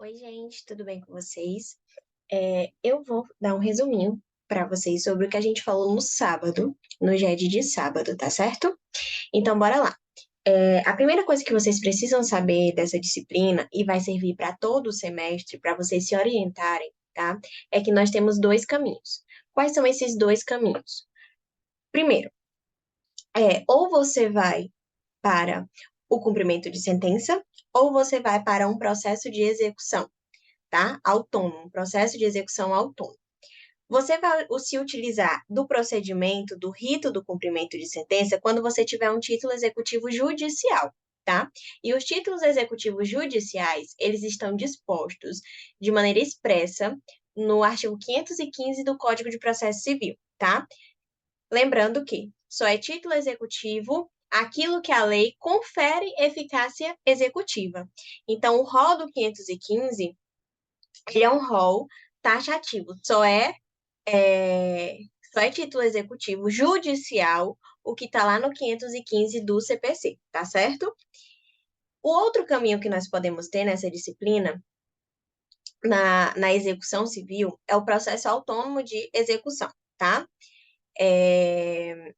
Oi, gente, tudo bem com vocês? Eu vou dar um resuminho para vocês sobre o que a gente falou no sábado, no GED de sábado, tá certo? Então, bora lá. A primeira coisa que vocês precisam saber dessa disciplina, e vai servir para todo o semestre, para vocês se orientarem, tá? É que nós temos dois caminhos. Quais são esses dois caminhos? Primeiro, ou você vai para o cumprimento de sentença, ou você vai para um processo de execução, tá? Autônomo, um processo de execução autônomo. Você vai se utilizar do procedimento, do rito do cumprimento de sentença, quando você tiver um título executivo judicial, tá? E os títulos executivos judiciais, eles estão dispostos de maneira expressa no artigo 515 do Código de Processo Civil, tá? Lembrando que só é título executivo aquilo que a lei confere eficácia executiva. Então, o rol do 515 ele é um rol taxativo, só é título executivo judicial o que está lá no 515 do CPC, tá certo? O outro caminho que nós podemos ter nessa disciplina, na execução civil, é o processo autônomo de execução, tá? É,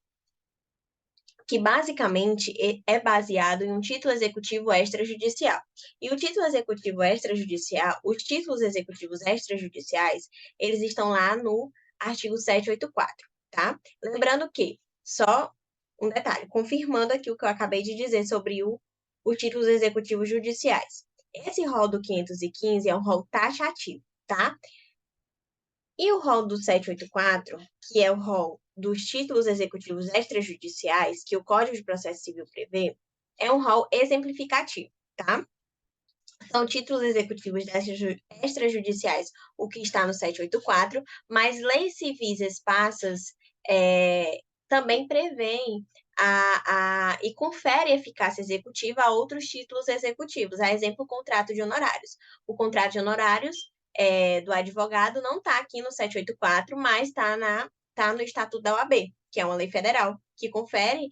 que basicamente é baseado em um título executivo extrajudicial. E o título executivo extrajudicial, os títulos executivos extrajudiciais, eles estão lá no artigo 784, tá? Lembrando que, só um detalhe, confirmando aqui o que eu acabei de dizer sobre os títulos executivos judiciais. Esse rol do 515 é um rol taxativo, tá? E o rol do 784, que é o rol dos títulos executivos extrajudiciais, que o Código de Processo Civil prevê, é um rol exemplificativo, tá? São títulos executivos extrajudiciais, o que está no 784, mas leis civis esparsas também prevêem e confere eficácia executiva a outros títulos executivos, a exemplo, o contrato de honorários. O contrato de honorários do advogado não está aqui no 784, mas está no Estatuto da OAB, que é uma lei federal, que confere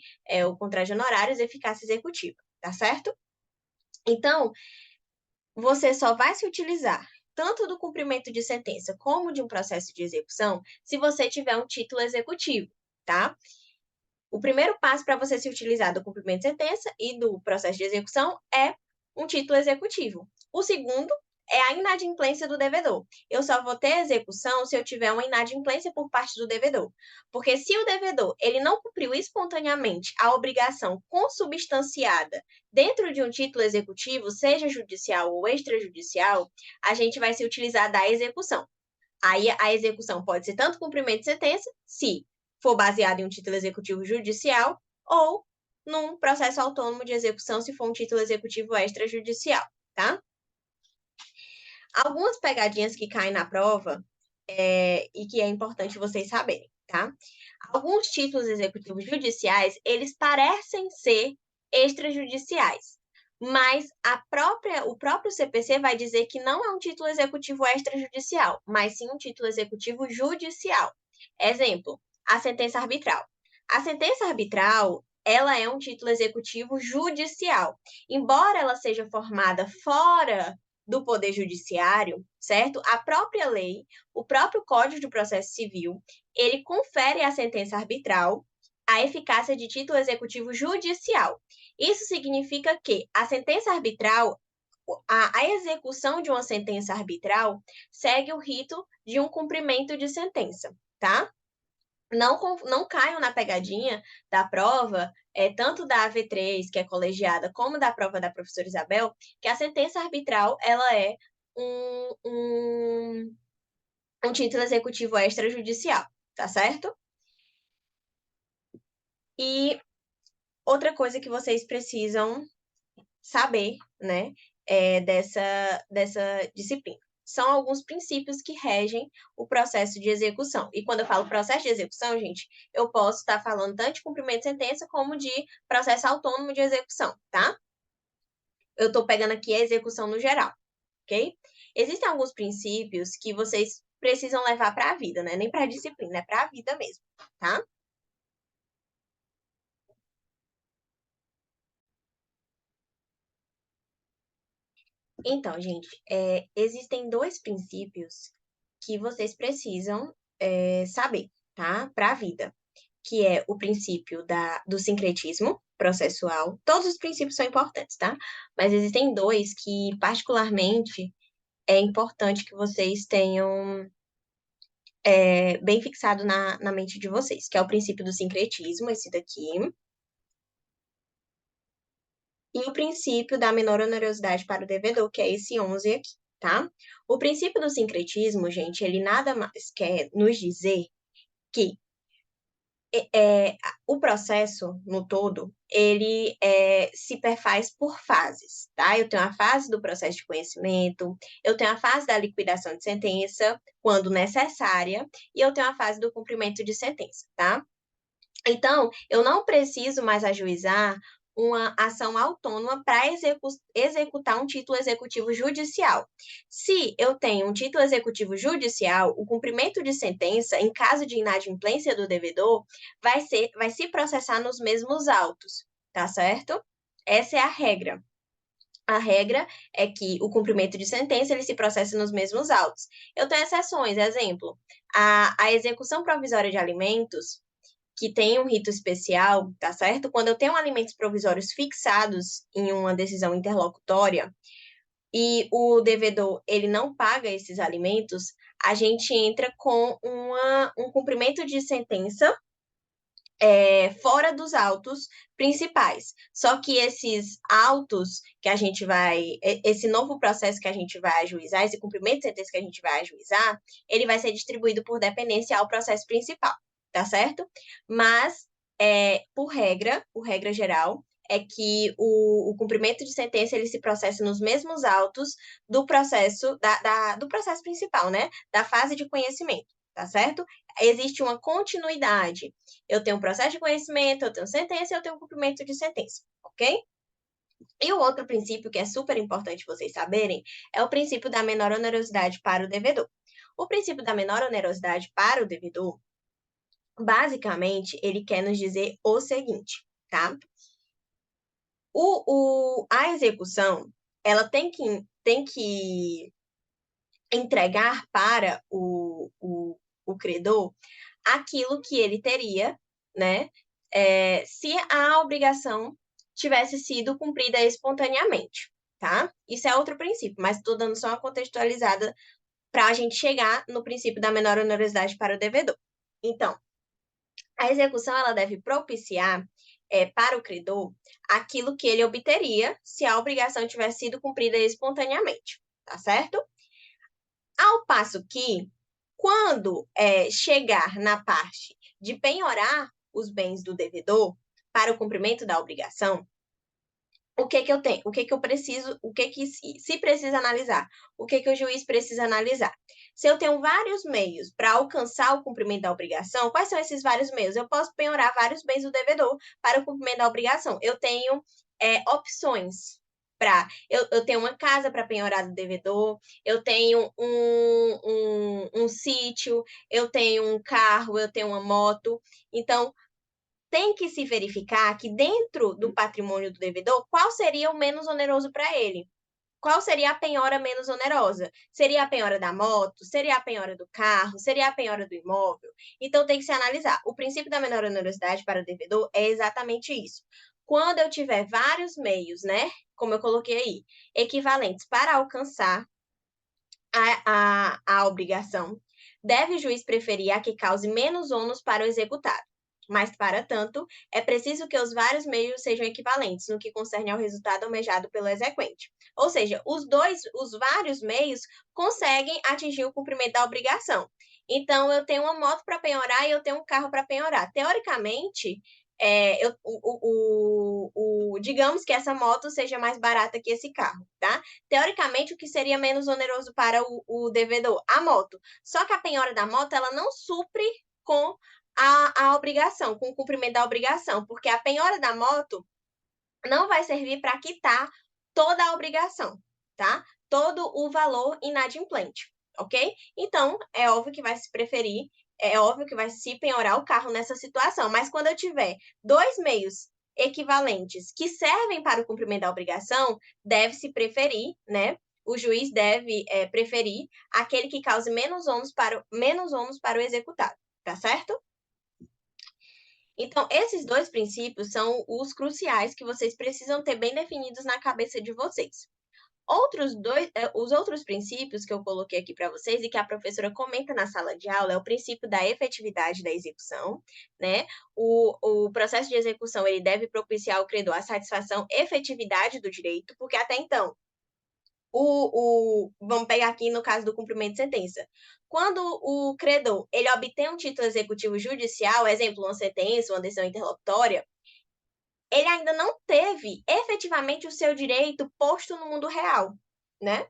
o contrato de honorários eficácia executiva, tá certo? Então, você só vai se utilizar tanto do cumprimento de sentença como de um processo de execução se você tiver um título executivo, tá? O primeiro passo para você se utilizar do cumprimento de sentença e do processo de execução é um título executivo. O segundo é a inadimplência do devedor. Eu só vou ter execução se eu tiver uma inadimplência por parte do devedor. Porque se o devedor ele não cumpriu espontaneamente a obrigação consubstanciada dentro de um título executivo, seja judicial ou extrajudicial, a gente vai se utilizar da execução. Aí a execução pode ser tanto cumprimento de sentença, se for baseado em um título executivo judicial, ou num processo autônomo de execução, se for um título executivo extrajudicial, tá? Algumas pegadinhas que caem na prova e que é importante vocês saberem, tá? Alguns títulos executivos judiciais, eles parecem ser extrajudiciais, mas o próprio CPC vai dizer que não é um título executivo extrajudicial, mas sim um título executivo judicial. Exemplo, a sentença arbitral. A sentença arbitral, ela é um título executivo judicial. Embora ela seja formada fora do Poder Judiciário, certo? A própria lei, o próprio Código de Processo Civil, ele confere à sentença arbitral a eficácia de título executivo judicial. Isso significa que a sentença arbitral, a execução de uma sentença arbitral, segue o rito de um cumprimento de sentença, tá? Não caiam na pegadinha da prova, tanto da AV3, que é colegiada, como da prova da professora Isabel, que a sentença arbitral ela é um, um, um título executivo extrajudicial, tá certo? E outra coisa que vocês precisam saber, né, dessa disciplina. São alguns princípios que regem o processo de execução. E quando eu falo processo de execução, gente, eu posso estar falando tanto de cumprimento de sentença como de processo autônomo de execução, tá? Eu estou pegando aqui a execução no geral, ok? Existem alguns princípios que vocês precisam levar para a vida, né? Nem para a disciplina, é para a vida mesmo, tá? Então, gente, existem dois princípios que vocês precisam saber, tá? Para a vida, que é o princípio do sincretismo processual. Todos os princípios são importantes, tá? Mas existem dois que, particularmente, é importante que vocês tenham bem fixado na mente de vocês, que é o princípio do sincretismo, esse daqui, e o princípio da menor onerosidade para o devedor, que é esse 11 aqui, tá? O princípio do sincretismo, gente, ele nada mais quer nos dizer que o processo no todo, ele se perfaz por fases, tá? Eu tenho a fase do processo de conhecimento, eu tenho a fase da liquidação de sentença, quando necessária, e eu tenho a fase do cumprimento de sentença, tá? Então, eu não preciso mais ajuizar uma ação autônoma para executar um título executivo judicial. Se eu tenho um título executivo judicial, o cumprimento de sentença, em caso de inadimplência do devedor, vai se processar nos mesmos autos, tá certo? Essa é a regra. A regra é que o cumprimento de sentença ele se processa nos mesmos autos. Eu tenho exceções, exemplo, a execução provisória de alimentos que tem um rito especial, tá certo? Quando eu tenho alimentos provisórios fixados em uma decisão interlocutória e o devedor ele não paga esses alimentos, a gente entra com um cumprimento de sentença fora dos autos principais. Só que esses autos que a gente esse novo processo que a gente vai ajuizar, esse cumprimento de sentença que a gente vai ajuizar, ele vai ser distribuído por dependência ao processo principal, tá certo? Mas, por regra geral, é que o cumprimento de sentença ele se processa nos mesmos autos do processo do processo principal, né? Da fase de conhecimento, tá certo? Existe uma continuidade. Eu tenho um processo de conhecimento, eu tenho sentença e eu tenho um cumprimento de sentença, ok? E o outro princípio que é super importante vocês saberem é o princípio da menor onerosidade para o devedor. O princípio da menor onerosidade para o devedor, basicamente, ele quer nos dizer o seguinte, tá? A execução, ela tem que entregar para o credor aquilo que ele teria, né, se a obrigação tivesse sido cumprida espontaneamente, tá? Isso é outro princípio, mas estou dando só uma contextualizada para a gente chegar no princípio da menor onerosidade para o devedor. Então, a execução ela deve propiciar para o credor aquilo que ele obteria se a obrigação tivesse sido cumprida espontaneamente, tá certo? Ao passo que, quando chegar na parte de penhorar os bens do devedor para o cumprimento da obrigação, o que que eu tenho? O que que eu preciso? O que que se precisa analisar? O que que o juiz precisa analisar? Se eu tenho vários meios para alcançar o cumprimento da obrigação, quais são esses vários meios? Eu posso penhorar vários bens do devedor para o cumprimento da obrigação. Eu tenho opções eu tenho uma casa para penhorar do devedor, eu tenho um sítio, eu tenho um carro, eu tenho uma moto. Então, tem que se verificar que dentro do patrimônio do devedor, qual seria o menos oneroso para ele? Qual seria a penhora menos onerosa? Seria a penhora da moto? Seria a penhora do carro? Seria a penhora do imóvel? Então tem que se analisar. O princípio da menor onerosidade para o devedor é exatamente isso. Quando eu tiver vários meios, né, como eu coloquei aí, equivalentes para alcançar a obrigação, deve o juiz preferir a que cause menos ônus para o executado. Mas, para tanto, é preciso que os vários meios sejam equivalentes no que concerne ao resultado almejado pelo exequente. Ou seja, os vários meios conseguem atingir o cumprimento da obrigação. Então, eu tenho uma moto para penhorar e eu tenho um carro para penhorar. Teoricamente, digamos que essa moto seja mais barata que esse carro, tá? Teoricamente, o que seria menos oneroso para o devedor? A moto. Só que a penhora da moto, ela não supre com a obrigação, com o cumprimento da obrigação, porque a penhora da moto não vai servir para quitar toda a obrigação, tá? Todo o valor inadimplente, ok? Então, é óbvio que vai se preferir, é óbvio que vai se penhorar o carro nessa situação, mas quando eu tiver dois meios equivalentes que servem para o cumprimento da obrigação, deve-se preferir, né, o juiz deve preferir aquele que cause menos ônus para o executado, tá certo? Então, esses dois princípios são os cruciais que vocês precisam ter bem definidos na cabeça de vocês. Os outros princípios que eu coloquei aqui para vocês e que a professora comenta na sala de aula é o princípio da efetividade da execução, né? O processo de execução, ele deve propiciar ao credor a satisfação efetividade do direito, porque até então, vamos pegar aqui no caso do cumprimento de sentença. Quando o credor, ele obtém um título executivo judicial, exemplo, uma sentença, uma decisão interlocutória, ele ainda não teve efetivamente o seu direito posto no mundo real, né?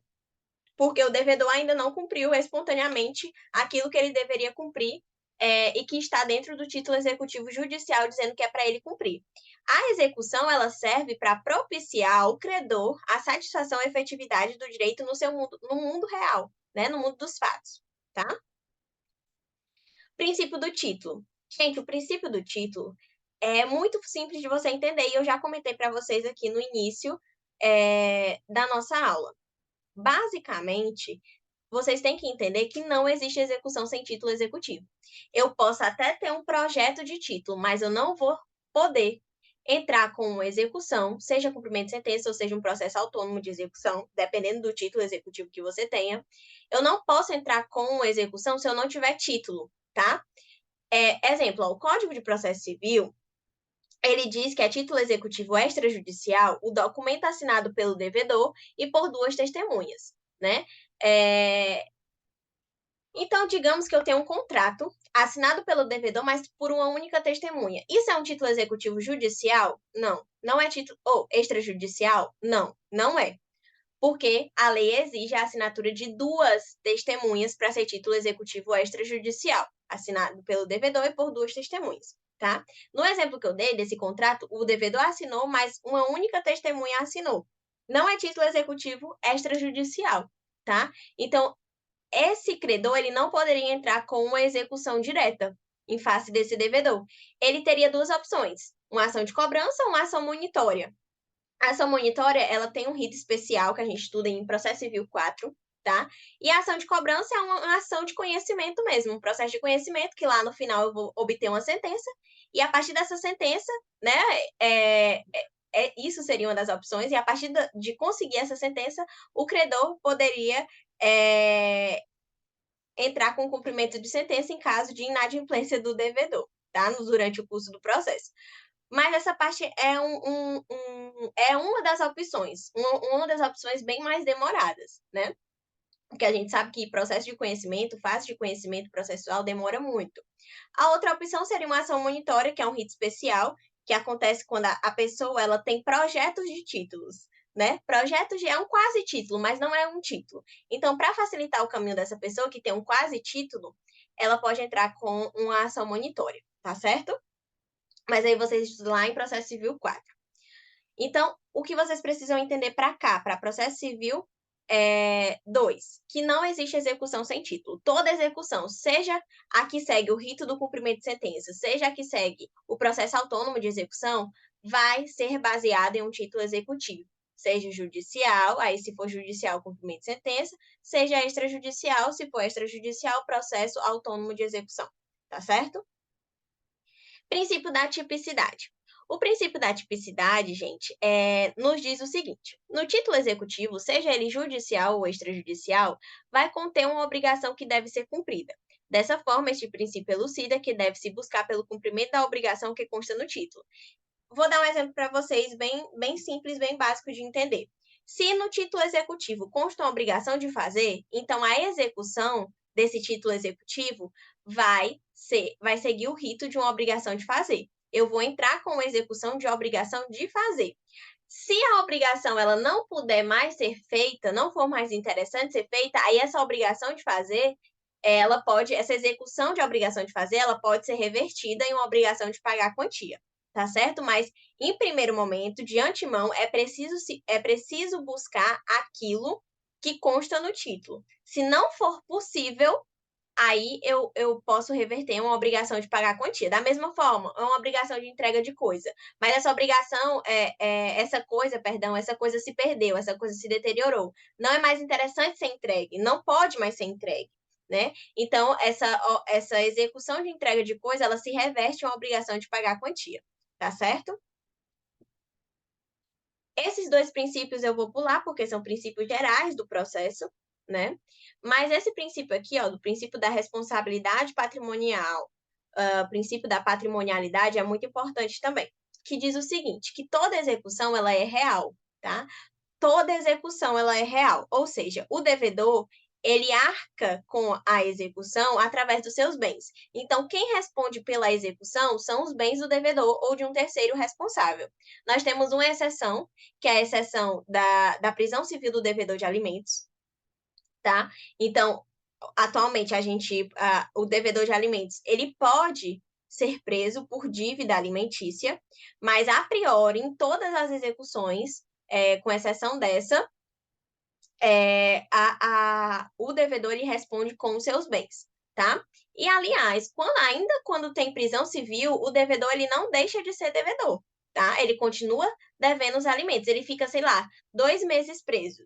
Porque o devedor ainda não cumpriu espontaneamente aquilo que ele deveria cumprir e que está dentro do título executivo judicial dizendo que é para ele cumprir. A execução, ela serve para propiciar ao credor a satisfação e efetividade do direito no mundo real, né? No mundo dos fatos, tá? Princípio do título. Gente, o princípio do título é muito simples de você entender e eu já comentei para vocês aqui no início da nossa aula. Basicamente, vocês têm que entender que não existe execução sem título executivo. Eu posso até ter um projeto de título, mas eu não vou poder entrar com uma execução, seja cumprimento de sentença ou seja um processo autônomo de execução, dependendo do título executivo que você tenha. Eu não posso entrar com uma execução se eu não tiver título, tá? Exemplo, o Código de Processo Civil, ele diz que é título executivo extrajudicial o documento assinado pelo devedor e por duas testemunhas, né? Então, digamos que eu tenho um contrato assinado pelo devedor, mas por uma única testemunha. Isso é um título executivo judicial? Não. Não é título extrajudicial? Não, não é. Porque a lei exige a assinatura de duas testemunhas para ser título executivo extrajudicial, assinado pelo devedor e por duas testemunhas, tá? No exemplo que eu dei desse contrato, o devedor assinou, mas uma única testemunha assinou. Não é título executivo extrajudicial, tá? Então, esse credor, ele não poderia entrar com uma execução direta em face desse devedor. Ele teria duas opções, uma ação de cobrança ou uma ação monitória. A ação monitória, ela tem um rito especial que a gente estuda em Processo Civil 4, tá? E a ação de cobrança é uma ação de conhecimento mesmo, um processo de conhecimento que lá no final eu vou obter uma sentença e a partir dessa sentença, né, isso seria uma das opções e a partir de conseguir essa sentença, o credor poderia entrar com cumprimento de sentença em caso de inadimplência do devedor, tá? Durante o curso do processo. Mas essa parte é uma das opções, uma das opções bem mais demoradas, né? Porque a gente sabe que processo de conhecimento, fase de conhecimento processual demora muito. A outra opção seria uma ação monitória, que é um rito especial, que acontece quando a pessoa ela tem projetos de títulos, né? Projetos é um quase título, mas não é um título. Então, para facilitar o caminho dessa pessoa que tem um quase título, ela pode entrar com uma ação monitória, tá certo? Mas aí vocês estudam lá em Processo Civil 4. Então, o que vocês precisam entender para cá, para Processo Civil 2, que não existe execução sem título. Toda execução, seja a que segue o rito do cumprimento de sentença, seja a que segue o processo autônomo de execução, vai ser baseada em um título executivo. Seja judicial, aí se for judicial, cumprimento de sentença, seja extrajudicial, se for extrajudicial, processo autônomo de execução. Tá certo? Princípio da tipicidade. O princípio da tipicidade, gente, nos diz o seguinte: no título executivo, seja ele judicial ou extrajudicial, vai conter uma obrigação que deve ser cumprida. Dessa forma, este princípio elucida que deve-se buscar pelo cumprimento da obrigação que consta no título. Vou dar um exemplo para vocês bem simples, bem básico de entender. Se no título executivo consta uma obrigação de fazer, então a execução desse título executivo vai seguir o rito de uma obrigação de fazer. Eu vou entrar com uma execução de obrigação de fazer. Se a obrigação ela não puder mais ser feita, não for mais interessante ser feita, aí essa obrigação de fazer, essa execução de obrigação de fazer, ela pode ser revertida em uma obrigação de pagar a quantia, tá certo? Mas, em primeiro momento, de antemão, é preciso buscar aquilo que consta no título. Se não for possível aí eu posso reverter uma obrigação de pagar a quantia. Da mesma forma, é uma obrigação de entrega de coisa. Mas essa obrigação, essa coisa se perdeu, essa coisa se deteriorou. Não é mais interessante ser entregue, não pode mais ser entregue, né? Então, essa execução de entrega de coisa, ela se reverte em uma obrigação de pagar a quantia, tá certo? Esses dois princípios eu vou pular, porque são princípios gerais do processo, né? Mas esse princípio aqui, ó, do princípio da responsabilidade patrimonial, princípio da patrimonialidade é muito importante também, que diz o seguinte, que toda execução, ela é real, tá? Toda execução, ela é real, ou seja, o devedor, ele arca com a execução através dos seus bens. Então, quem responde pela execução são os bens do devedor ou de um terceiro responsável. Nós temos uma exceção, que é a exceção da prisão civil do devedor de alimentos, tá? Então, atualmente, o devedor de alimentos, ele pode ser preso por dívida alimentícia, mas a priori, em todas as execuções, com exceção dessa, o devedor ele responde com os seus bens, tá? E, aliás, ainda quando tem prisão civil, o devedor ele não deixa de ser devedor, tá? Ele continua devendo os alimentos. Ele fica, sei lá, 2 meses preso.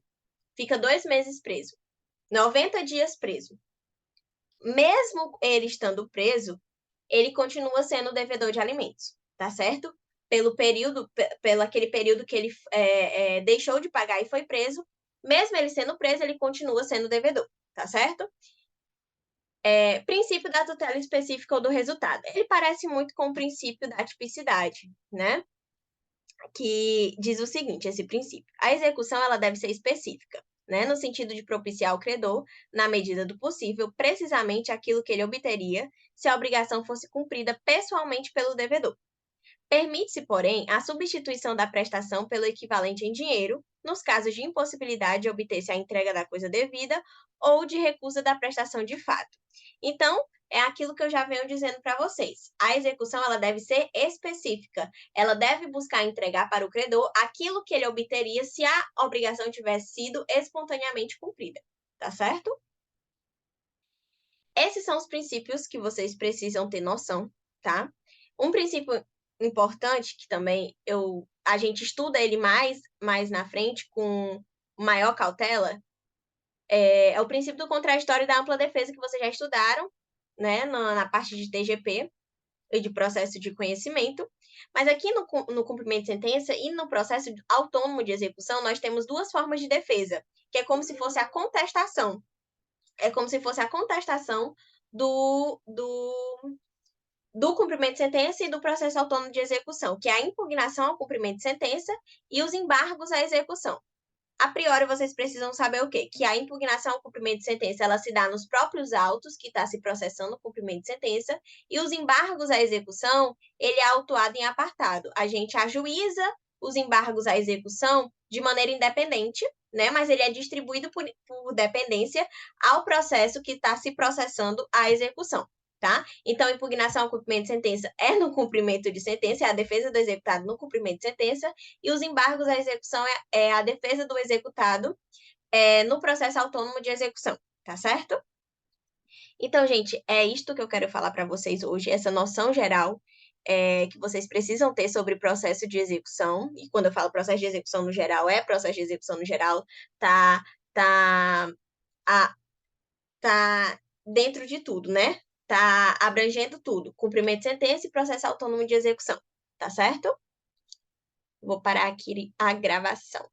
Fica 2 meses preso. 90 dias preso. Mesmo ele estando preso, ele continua sendo devedor de alimentos, tá certo? Pelo aquele período que ele deixou de pagar e foi preso, mesmo ele sendo preso, ele continua sendo devedor, tá certo? Princípio da tutela específica ou do resultado. Ele parece muito com o princípio da tipicidade, né? Que diz o seguinte, esse princípio. A execução ela deve ser específica, né? No sentido de propiciar ao credor, na medida do possível, precisamente aquilo que ele obteria se a obrigação fosse cumprida pessoalmente pelo devedor. Permite-se, porém, a substituição da prestação pelo equivalente em dinheiro, nos casos de impossibilidade de obter-se a entrega da coisa devida ou de recusa da prestação de fato. Então, é aquilo que eu já venho dizendo para vocês. A execução ela deve ser específica. Ela deve buscar entregar para o credor aquilo que ele obteria se a obrigação tivesse sido espontaneamente cumprida. Tá certo? Esses são os princípios que vocês precisam ter noção, tá? Um princípio importante que também a gente estuda ele mais na frente com maior cautela é o princípio do contraditório e da ampla defesa que vocês já estudaram, né, na parte de TGP e de processo de conhecimento. Mas aqui no cumprimento de sentença e no processo autônomo de execução, nós temos duas formas de defesa, que é como se fosse a contestação. É como se fosse a contestação do cumprimento de sentença e do processo autônomo de execução, que é a impugnação ao cumprimento de sentença e os embargos à execução. A priori, vocês precisam saber o quê? Que a impugnação ao cumprimento de sentença, ela se dá nos próprios autos que está se processando o cumprimento de sentença, e os embargos à execução, ele é autuado em apartado. A gente ajuiza os embargos à execução de maneira independente, né? Mas ele é distribuído por dependência ao processo que está se processando a execução. Tá? Então, impugnação ao cumprimento de sentença é no cumprimento de sentença, é a defesa do executado no cumprimento de sentença, e os embargos à execução é a defesa do executado no processo autônomo de execução, tá certo? Então, gente, é isto que eu quero falar para vocês hoje, essa noção geral que vocês precisam ter sobre processo de execução, e quando eu falo processo de execução no geral, processo de execução no geral, tá, tá, tá dentro de tudo, né? Tá abrangendo tudo. Cumprimento de sentença e processo autônomo de execução. Tá certo? Vou parar aqui a gravação.